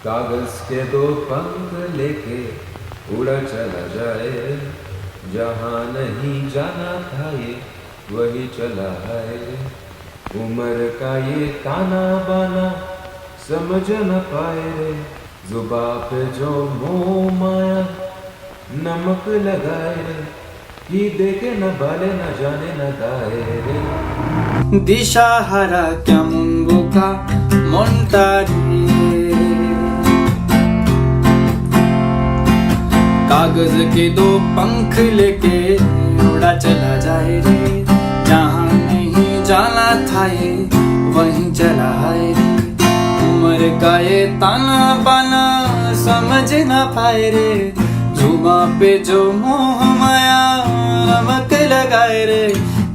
कागज के दो पंख लेके उड़ा चला जाए, जहाँ नहीं जाना था ये वही चला है। उम्र का ये ताना बाना समझ न पाए रे, जुबा पे जो मोह माया नमक लगाए रे, कि देखे न बाले न जाने न दाए रे। দিশাহারা কেমন বোকা মনটা রে, कागज के दो पंख लेके उड़ा चला जाए रे, जहाँ नहीं जाना था ये वहीं चला है रे। उम्र का ये ताना बाना समझ ना पाए रे, जुबां पे जो मोह माया नमक लगाए रे,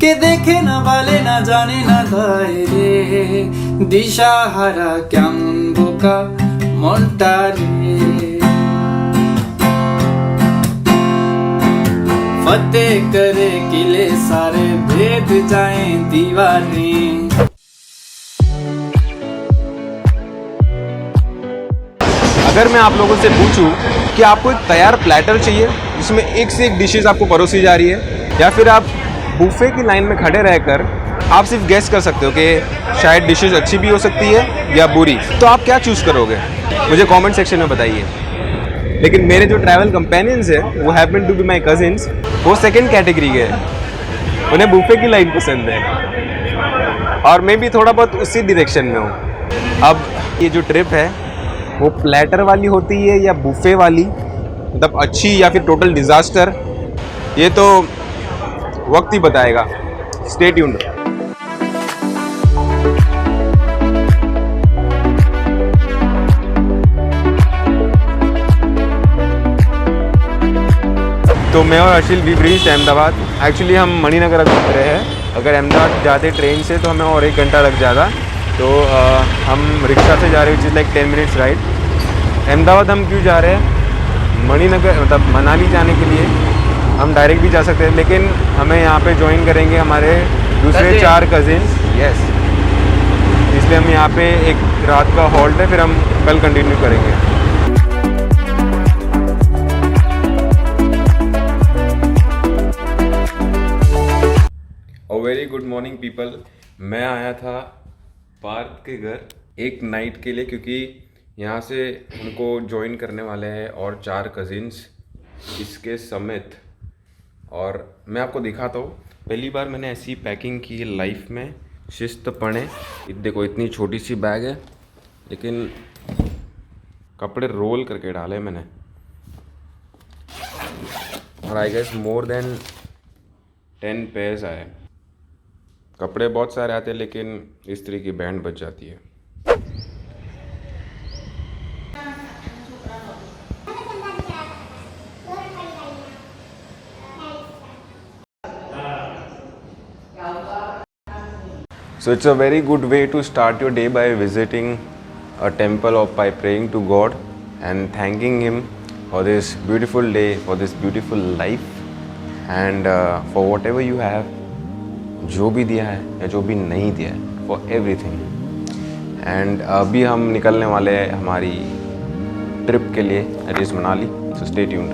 के देखे ना वाले ना जाने ना दाए रे। দিশাহারা কেমন বোকা মনটা রে, फतेह करे किले सारे भेद जाएं दीवाने। अगर मैं आप लोगों से पूछूं कि आपको एक तैयार प्लेटर चाहिए जिसमें एक से एक डिशेस आपको परोसी जा रही है, या फिर आप बुफे की लाइन में खड़े रहकर आप सिर्फ गेस कर सकते हो कि शायद डिशेस अच्छी भी हो सकती है या बुरी, तो आप क्या चूज़ करोगे? मुझे कमेंट सेक्शन में बताइए। लेकिन मेरे जो ट्रैवल कंपेनियंस है वो happen to be my cousins, वो सेकेंड कैटेगरी के हैं। उन्हें बुफे की लाइन पसंद है और मैं भी थोड़ा बहुत उसी डायरेक्शन में हूँ। अब ये जो ट्रिप है वो प्लेटर वाली होती है या बुफे वाली, मतलब अच्छी या फिर टोटल डिज़ास्टर, ये तो वक्त ही बताएगा। Stay tuned. तो मैं और अशिल वी रीच्ड अहमदाबाद। एक्चुअली हम मणिनगर अभी उतरे हैं। अगर अहमदाबाद जाते ट्रेन से तो हमें और 1 घंटा लग जाता, तो हम रिक्शा से जा रहे हैं, which is like 10 minutes ride. Ahmedabad हम क्यों जा रहे हैं? मणिनगर मतलब मनाली जाने के लिए। हम डायरेक्ट भी जा सकते हैं, लेकिन हमें यहाँ पे ज्वाइन करेंगे हमारे दूसरे 4 कजिन्स। यस, इसलिए हम यहाँ पे एक रात का हॉल्ट है, फिर हम कल कंटिन्यू करेंगे। Very good morning people. मैं आया था पार्थ के घर एक नाइट के लिए, क्योंकि यहाँ से उनको ज्वाइन करने वाले हैं और 4 कजिन्स इसके समेत। और मैं आपको दिखाता हूँ, पहली बार मैंने ऐसी पैकिंग की लाइफ में। शिस्त पड़े, देखो इतनी छोटी सी बैग है, लेकिन कपड़े रोल करके डाले मैंने। और I guess more than 10 pairs आए। कपड़े बहुत सारे आते हैं, लेकिन इस तरह की बैंड बच जाती है। So it's a very good way to start your day by visiting a temple or by praying to God and thanking Him for this beautiful day, for this beautiful life, and for whatever you have, जो भी दिया है या जो भी नहीं दिया है, फॉर एवरीथिंग। एंड अभी हम निकलने वाले हैं हमारी ट्रिप के लिए, that is Manali. So stay tuned.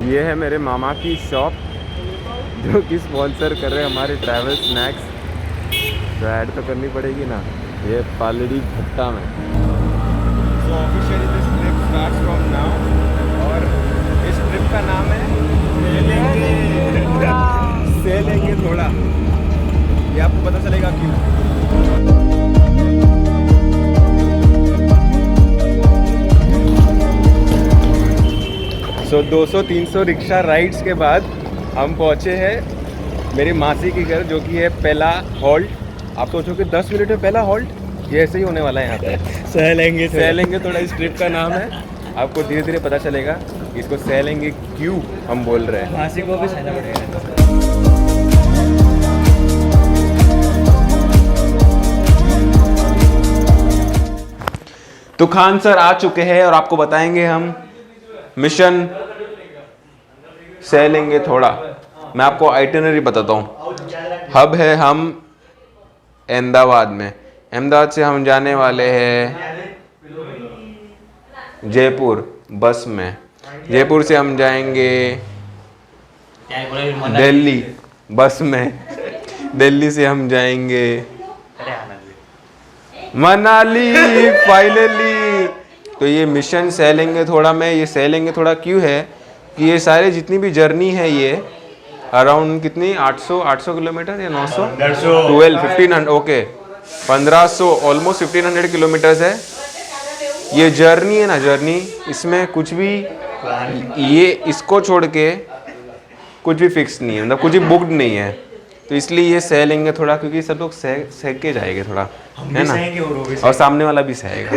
ये है मेरे मामा की शॉप, जो कि स्पॉन्सर कर रहे हैं हमारे ट्रैवल स्नैक्स। तो ऐड तो करनी पड़ेगी ना। ये पालड़ी भट्टा में। So officially this trip starts from now, और इस ट्रिप का नाम है से लेंगे थोड़ा। ये आपको पता चलेगा क्यों। सो 200-300 रिक्शा राइड्स के बाद हम पहुँचे हैं मेरी मासी के घर, जो कि है पहला हॉल्ट। आप सोचो कि 10 मिनट में पहला हॉल्ट, ये ऐसे ही होने वाला है यहाँ पे। सह लेंगे थोड़ा इस ट्रिप का नाम है। आपको धीरे धीरे पता चलेगा इसको सह लेंगे क्यों हम बोल रहे हैं। मासी को भी सहना पड़ेगा। तो खान सर आ चुके हैं और आपको बताएंगे हम मिशन सह लेंगे थोड़ा। मैं आपको आइटिनरी बताता हूँ। हब है हम अहमदाबाद में, अहमदाबाद से हम जाने वाले हैं जयपुर बस में। जयपुर से हम जाएंगे दिल्ली बस में। दिल्ली से हम जाएंगे मनाली फाइनली। तो ये मिशन सह थोड़ा में ये सह थोड़ा क्यों है कि ये सारे जितनी भी जर्नी है ये अराउंड कितनी 800 किलोमीटर या 900 1500 ओके 1500 ऑलमोस्ट 1500 किलोमीटर्स है ये जर्नी है ना। जर्नी इसमें कुछ भी ये इसको छोड़ के कुछ भी फिक्स नहीं है, मतलब कुछ भी बुक्ड नहीं है। तो इसलिए ये सह लेंगे थोड़ा, क्योंकि सब लोग सह के जाएंगे थोड़ा, है ना, और सामने वाला भी सहेगा।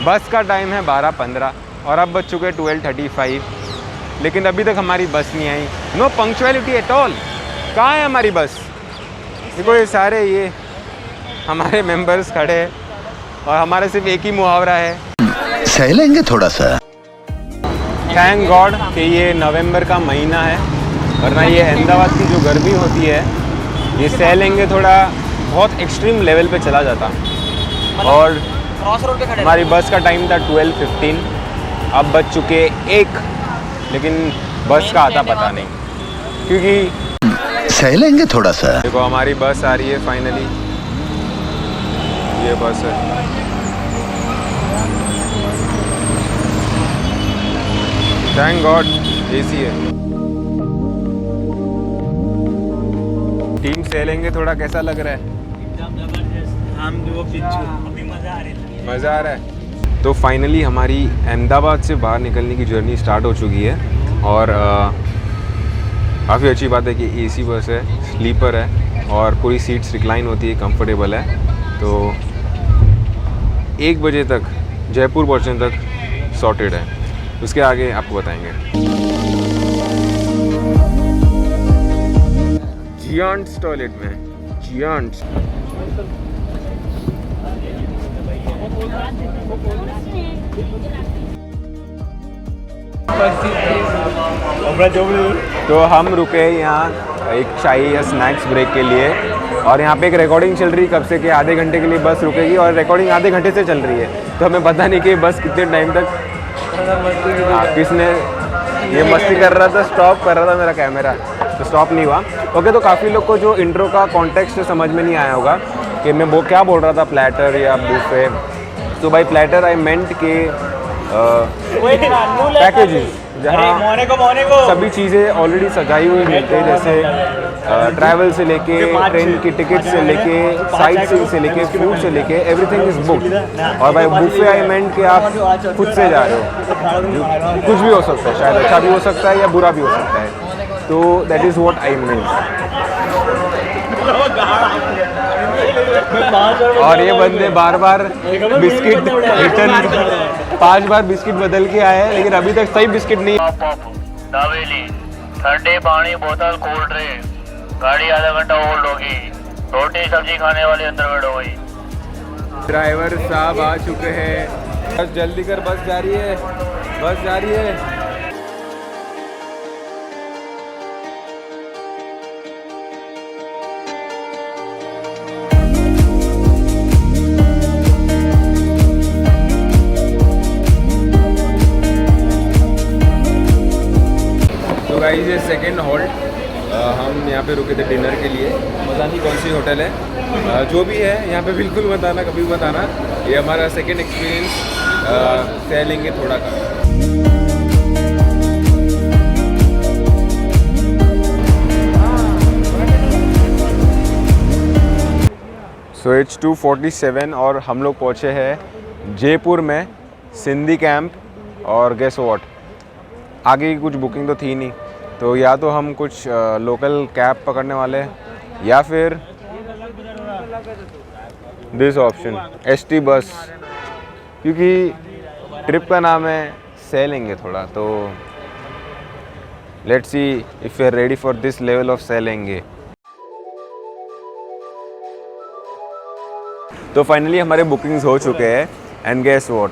बस का टाइम है 12:15 और अब बज चुके 12:35, लेकिन अभी तक हमारी बस नहीं आई। No punctuality at all. कहाँ है हमारी बस? देखो ये सारे ये हमारे मेंबर्स खड़े हैं और हमारा सिर्फ एक ही मुहावरा है, सह लेंगे थोड़ा सा। थैंक गॉड कि ये नवंबर का महीना है, वरना ये अहमदाबाद की जो गर्मी होती है ये सह लेंगे थोड़ा बहुत एक्सट्रीम लेवल पे चला जाता। और हमारी बस का टाइम था 12:15, अब बज चुके 1, लेकिन बस का आता पता नहीं, क्योंकि सह लेंगे थोड़ा सा। देखो हमारी बस आ रही है फाइनली, ये बस है। थैंक गॉड एसी है। टीम सह लेंगे थोड़ा कैसा लग रहा है? मज़ा आ रहा है। तो फाइनली हमारी अहमदाबाद से बाहर निकलने की जर्नी स्टार्ट हो चुकी है और काफ़ी अच्छी बात है कि एसी बस है, स्लीपर है और पूरी सीट्स रिक्लाइन होती है, कंफर्टेबल है। तो 1 बजे तक जयपुर पहुंचने तक सॉर्टेड है, उसके आगे आपको बताएंगे। जियांट्स टॉयलेट में जियांट्स। तो हम रुके यहाँ एक चाय या स्नैक्स ब्रेक के लिए और यहाँ पे एक रिकॉर्डिंग चल रही कब से कि आधे घंटे के लिए बस रुकेगी और रिकॉर्डिंग आधे घंटे से चल रही है। तो हमें पता नहीं कि बस कितने टाइम तक। किसने ये मस्ती कर रहा था, स्टॉप कर रहा था मेरा कैमरा, तो स्टॉप नहीं हुआ। ओके, तो काफ़ी लोग को जो इंट्रो का कॉन्टेक्स्ट समझ में नहीं आया होगा कि मैं वो क्या बोल रहा था, प्लेटर या बुफे। तो भाई प्लेटर आई मेंट के पैकेजेस जहाँ सभी चीज़ें ऑलरेडी सजाई हुई मिलती है, जैसे ट्रैवल से लेके ट्रेन की टिकट से लेके साइट सीइंग से लेके फूड से लेके एवरीथिंग इज बुक्ड। और भाई बुफे आई मेंट कि आप खुद से जा रहे हो, कुछ भी हो सकता है, शायद अच्छा भी हो सकता है या बुरा भी हो सकता है। तो दैट इज़ व्हाट आई मेंट। और ये बंदे बार बार बिस्किट रिटर्न 5 बार बिस्किट बदल के आए हैं, लेकिन अभी तक सही बिस्किट नहीं। दावेली ठंडे पानी बोतल कोल्ड ड्रिंक, गाड़ी आधा घंटा होल्ड होगी, रोटी सब्जी खाने वाले अंदर बैठ हो गई। ड्राइवर साहब आ चुके हैं, बस जल्दी कर, बस जा रही है, बस जा रही है। गाइस ये सेकेंड हॉल्ट, हम यहाँ पे रुके थे डिनर के लिए, पता नहीं कौन सी होटल है, जो भी है यहाँ पे बिल्कुल बताना, कभी बताना। ये हमारा सेकेंड एक्सपीरियंस सह लेंगे थोड़ा का। सो इट्स 2:47 और हम लोग पहुँचे हैं जयपुर में सिंधी कैंप। और गेस व्हाट, आगे की कुछ बुकिंग तो थी नहीं, तो या तो हम कुछ लोकल कैब पकड़ने वाले या फिर दिस ऑप्शन ST बस, क्योंकि ट्रिप का नाम है सह लेंगे थोड़ा। तो let's see if you are ready for this level of सह लेंगे। तो फाइनली हमारे बुकिंग्स हो चुके हैं एंड गेस व्हाट,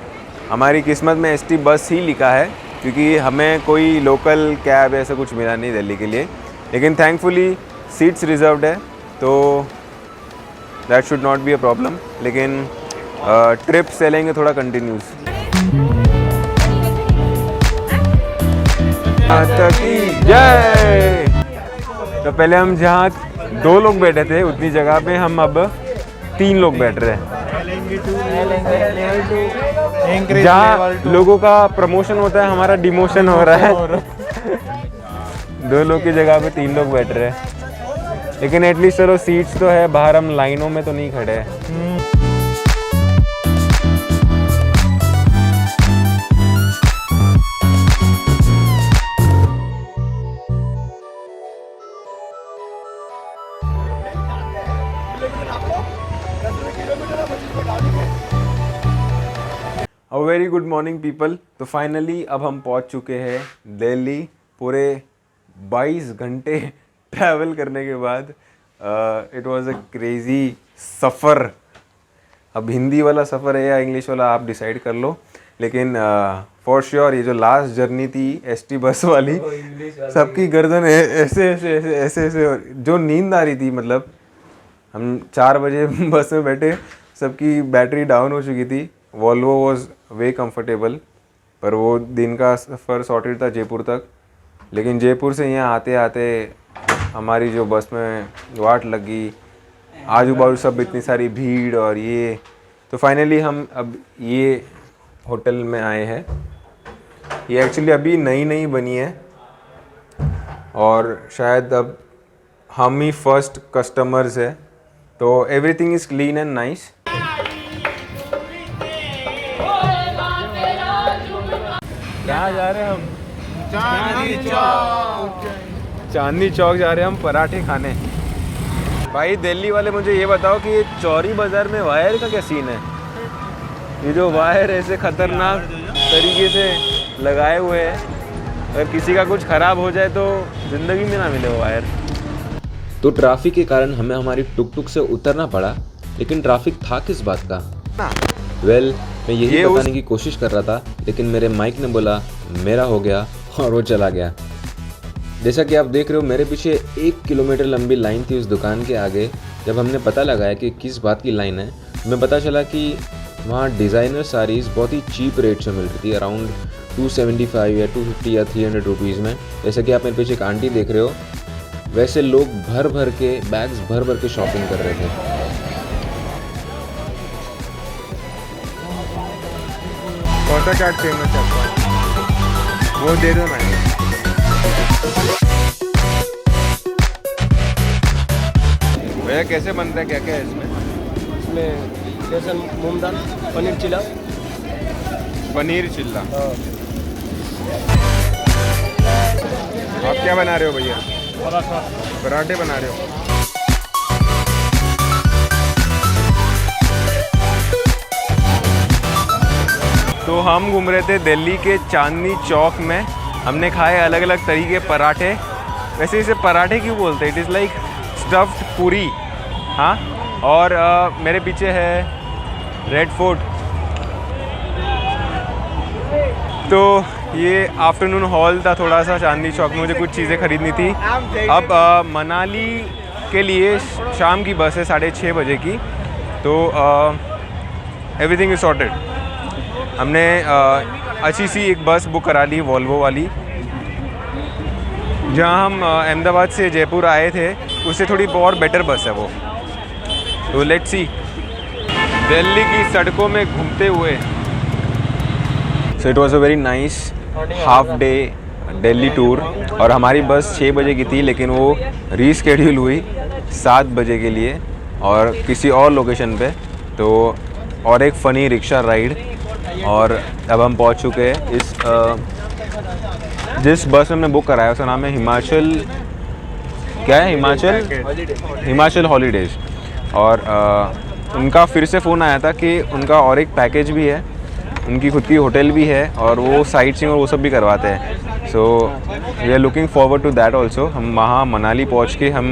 हमारी किस्मत में एसटी बस ही लिखा है क्योंकि हमें कोई लोकल कैब ऐसा कुछ मिला नहीं दिल्ली के लिए, लेकिन थैंकफुली सीट्स रिजर्व्ड है तो that should not be a problem. लेकिन ट्रिप चलेंगे थोड़ा कंटिन्यूस। जय। तो पहले हम जहाँ 2 लोग बैठे थे उतनी जगह पे हम अब 3 लोग बैठ रहे हैं। जहाँ लोगों का प्रमोशन होता है हमारा डिमोशन हो रहा है। 2 लोग की जगह पे 3 लोग बैठ रहे हैं, लेकिन एटलीस्ट चलो सीट्स तो है, बाहर हम लाइनों में तो नहीं खड़े हैं। A very good morning people. तो फाइनली अब हम पहुंच चुके हैं दिल्ली। पूरे 22 घंटे ट्रैवल करने के बाद इट वाज अ क्रेज़ी सफ़र। अब हिंदी वाला सफ़र है या इंग्लिश वाला आप डिसाइड कर लो, लेकिन फॉर श्योर ये जो लास्ट जर्नी थी एसटी बस वाली, सबकी गर्दन ऐसे ऐसे ऐसे ऐसे ऐसे, जो नींद आ रही थी। मतलब हम 4 बजे बस में बैठे, सबकी बैटरी डाउन हो चुकी थी। वॉल्वो वॉज वे कंफर्टेबल, पर वो दिन का सफ़र सॉर्टेड था जयपुर तक, लेकिन जयपुर से यहाँ आते आते हमारी जो बस में वाट लगी, आजू बाजू सब इतनी सारी भीड़ और ये। तो फाइनली हम अब ये होटल में आए हैं। ये एक्चुअली अभी नई नई बनी है और शायद अब हम ही फर्स्ट कस्टमर्स है, तो everything is clean and nice. कहाँ जा रहे हैं हम? चांदनी चौक जा रहे हैं हम पराठे खाने। भाई दिल्ली वाले मुझे ये बताओ कि ये चौरी बाज़ार में वायर का क्या सीन है? ये जो वायर ऐसे ख़तरनाक तरीके से लगाए हुए हैं, अगर किसी का कुछ ख़राब हो जाए तो ज़िंदगी में ना मिले वो वायर। तो ट्रैफिक के कारण हमें हमारी टुक टुक से उतरना पड़ा, लेकिन ट्रैफिक था किस बात का? वेल, मैं यही बताने की कोशिश कर रहा था, लेकिन मेरे माइक ने बोला मेरा हो गया और वो चला गया। जैसा कि आप देख रहे हो मेरे पीछे 1 किलोमीटर लंबी लाइन थी उस दुकान के आगे। जब हमने पता लगाया कि किस बात की लाइन है, हमें पता चला कि वहाँ डिज़ाइनर साड़ीज़ बहुत ही चीप रेट से मिल रही थी, अराउंड 275 या 250 या 300 रुपीज़ में। जैसे कि आप मेरे पीछे एक आंटी देख रहे हो, वैसे लोग भर भर के बैग्स भर भर के शॉपिंग कर रहे थे। कौन सा चाट फेमस है आपका? वो दे दो ना। भैया कैसे बनता है, क्या क्या है इसमें? इसमें लहसुन, मूंग दाल, पनीर चिल्ला। पनीर चिल्ला। आप क्या बना रहे हो भैया? पराठे बना रहे हो। तो हम घूम रहे थे दिल्ली के चांदनी चौक में। हमने खाए अलग अलग तरीके पराठे। वैसे इसे पराठे क्यों बोलते हैं? इट इज़ लाइक स्टफ्ड पूरी। हाँ, और मेरे पीछे है रेड फोर्ट। तो ये आफ्टरनून हॉल था थोड़ा सा चांदनी चौक में, मुझे कुछ चीज़ें खरीदनी थी। अब मनाली के लिए शाम की बस है 6:30 बजे की, तो एवरीथिंग इज सॉर्टेड। हमने अच्छी सी एक बस बुक करा ली, वॉल्वो वाली। जहाँ हम अहमदाबाद से जयपुर आए थे उससे थोड़ी और बेटर बस है वो। तो लेट्स सी दिल्ली की सड़कों में घूमते हुए। So it was a very nice half day Delhi tour. और हमारी बस 6 बजे की थी, लेकिन वो रीस्केड्यूल हुई 7 बजे के लिए और किसी और लोकेशन पे। तो और एक फ़नी रिक्शा राइड। और अब हम पहुंच चुके हैं इस जिस बस में हमने बुक कराया उसका नाम है हिमाचल, क्या है, हिमाचल हॉलीडेज़। और उनका फिर से फ़ोन आया था कि उनका और एक पैकेज भी है, उनकी खुद की होटल भी है और वो साइट सीइंग और वो सब भी करवाते हैं। So we are looking forward to that also. हम वहाँ मनाली पहुँच के हम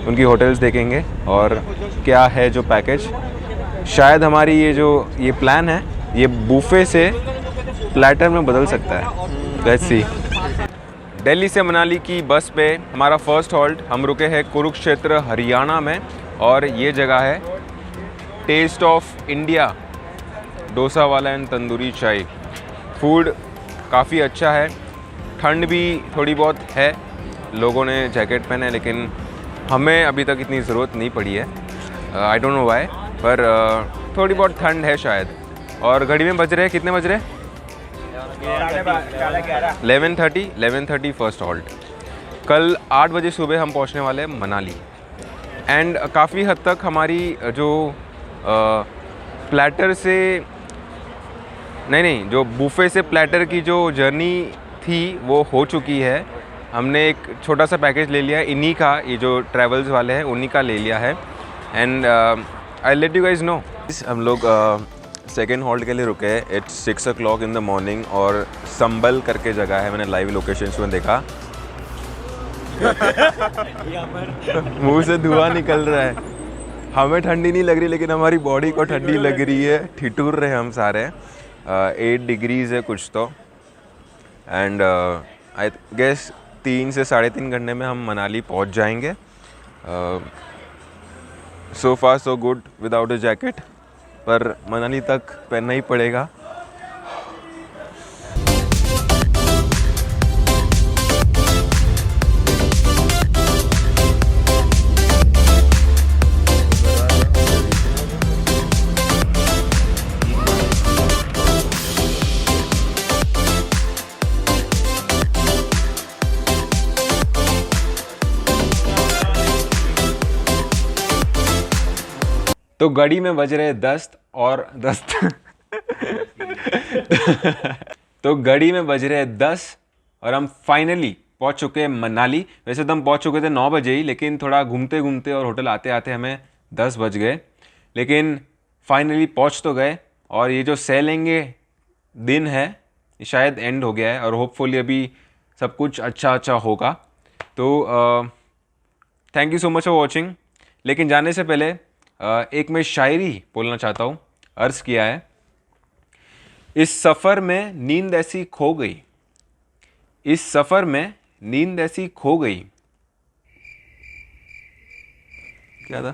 उनकी होटल्स देखेंगे और क्या है जो पैकेज शायद हमारी ये प्लान है ये बूफे से प्लेटर में बदल सकता है। Let's see. दिल्ली से मनाली की बस पे हमारा फर्स्ट हॉल्ट, हम रुके हैं कुरुक्षेत्र हरियाणा में, और ये जगह है टेस्ट ऑफ इंडिया, डोसा वाला एंड तंदूरी चाय। फूड काफ़ी अच्छा है, ठंड भी थोड़ी बहुत है, लोगों ने जैकेट पहने है, लेकिन हमें अभी तक इतनी ज़रूरत नहीं पड़ी है। आई डोंट नो व्हाई, पर थोड़ी बहुत ठंड है शायद। और घड़ी में बज रहे हैं, कितने बज रहे हैं? 11:30 फर्स्ट हॉल्ट। कल 8 बजे सुबह हम पहुंचने वाले हैं मनाली। एंड काफ़ी हद तक हमारी जो प्लेटर से नहीं जो बूफे से प्लेटर की जो जर्नी थी वो हो चुकी है। हमने एक छोटा सा पैकेज ले लिया है इन्हीं का, ये जो ट्रैवल्स वाले हैं उन्हीं का ले लिया है। And I let you guys know, हम लोग सेकेंड हॉल्ट के लिए रुके हैं। It's 6 o'clock in the morning, और संबल करके जगह है, मैंने लाइव लोकेशंस में देखा। मुंह से धुआं निकल रहा है। हमें ठंडी नहीं लग रही, लेकिन हमारी बॉडी को ठंडी लग रही है, ठिठुर रहे हम सारे। 8 डिग्रीज़ है कुछ तो। एंड आई गेस 3 से 3.5 घंटे में हम मनाली पहुंच जाएंगे। So far so good without a jacket, पर मनाली तक पहनना ही पड़ेगा। तो घड़ी में बज रहे 10 और 10 तो घड़ी में बज रहे 10 और हम फाइनली पहुंच चुके हैं मनाली। वैसे तो हम पहुंच चुके थे 9 बजे ही, लेकिन थोड़ा घूमते घूमते और होटल आते आते हमें 10 बज गए, लेकिन फाइनली पहुंच तो गए। और ये जो सह लेंगे दिन है ये शायद एंड हो गया है, और होपफुली अभी सब कुछ अच्छा होगा। तो thank you so much for watching. लेकिन जाने से पहले एक मैं शायरी बोलना चाहता हूँ। अर्ज़ किया है, इस सफ़र में नींद ऐसी खो गई, इस सफ़र में नींद ऐसी खो गई। क्या था?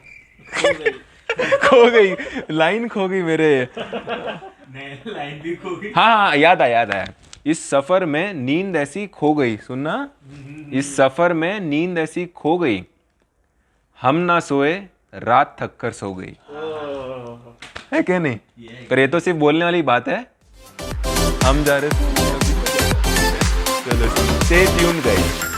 खो गई, लाइन खो गई मेरे। लाइन भी खो गई। हाँ, याद आया। इस सफ़र में नींद ऐसी खो गई, सुनना। इस सफ़र में नींद ऐसी खो गई, हम ना सोए रात थक कर सो गई। है क्या नहीं? पर ये तो सिर्फ बोलने वाली बात है। हम जा रहे थे। चलो, स्टे ट्यून्ड गाइस।